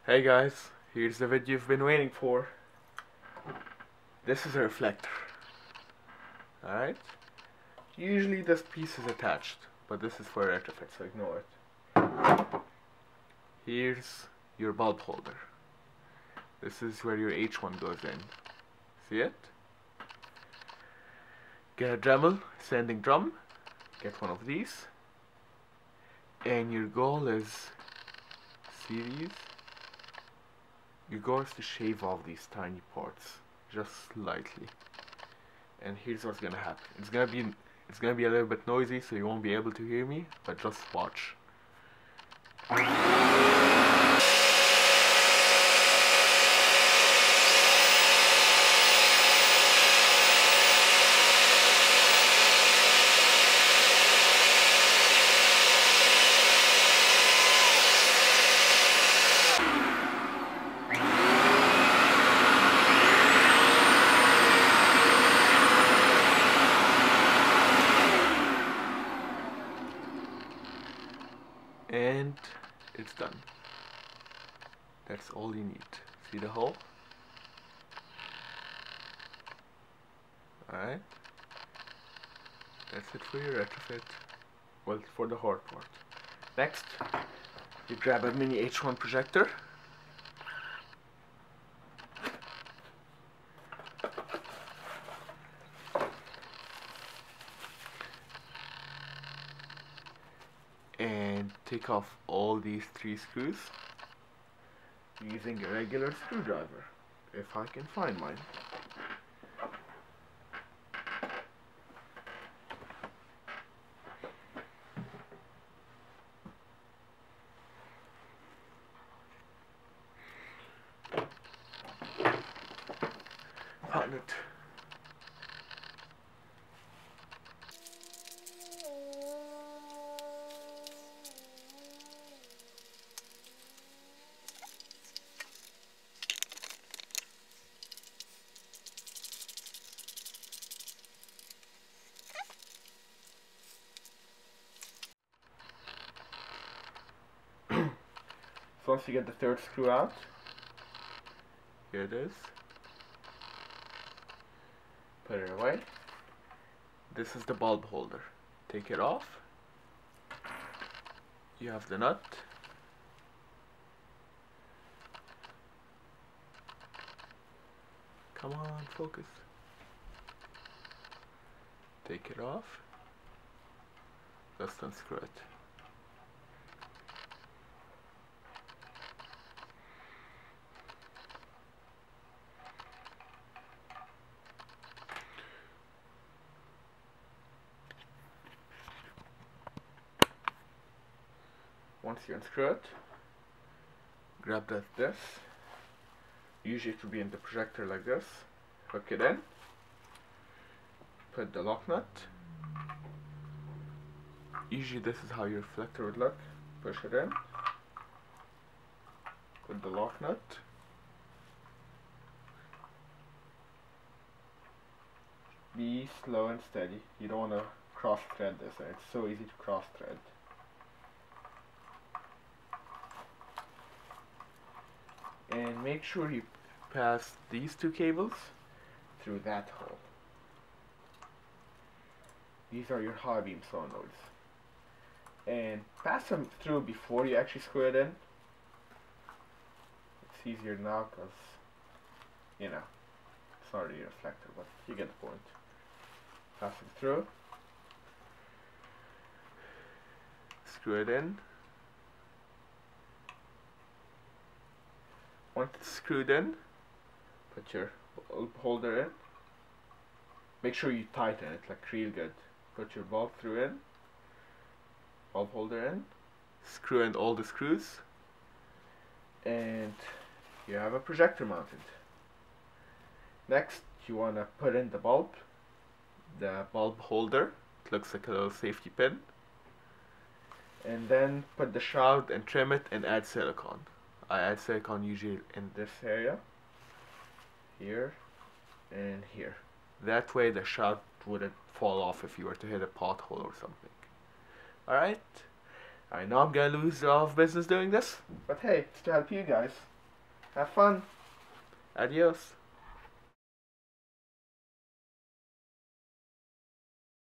Hey guys, here's the video you've been waiting for. This is a reflector. Alright? Usually this piece is attached, but this is for a retrofit, so ignore it. Here's your bulb holder. This is where your H1 goes in. See it? Get a Dremel, sanding drum, get one of these, and your goal is, see these? Your goal is to shave off these tiny parts, just slightly. And here's what's gonna happen. It's gonna be a little bit noisy, so you won't be able to hear me, but just watch. And it's done. That's all you need. See the hole? Alright. That's it for your retrofit. Well, for the hard part. Next, you grab a mini H1 projector. And take off all these 3 screws using a regular screwdriver, if I can find mine. Found it. So once you get the 3rd screw out, here it is. Put it away. This is the bulb holder. Take it off. You have the nut. Come on, focus. Take it off. Just unscrew it. Once you unscrew it, grab this. Usually it will be in the projector like this. Hook it in. Put the lock nut. Usually this is how your reflector would look. Push it in. Put the lock nut. Be slow and steady. You don't want to cross thread this. It's so easy to cross thread. And make sure you pass these 2 cables through that hole. These are your high beam solenoids. And pass them through before you actually screw it in. It's easier now because, you know, it's not really a reflector, but you get the point. Pass them through. Screw it in. Once it's screwed in, put your bulb holder in. Make sure you tighten it like real good. Put your bulb through in, bulb holder in, screw in all the screws, and you have a projector mounted. Next, you want to put in the bulb holder. It looks like a little safety pin. And then put the shroud and trim it and add silicone. I add silicone usually in this area, here, and here. That way the shroud wouldn't fall off if you were to hit a pothole or something. Alright, I know I'm gonna lose a lot of business doing this, but hey, it's to help you guys. Have fun. Adios.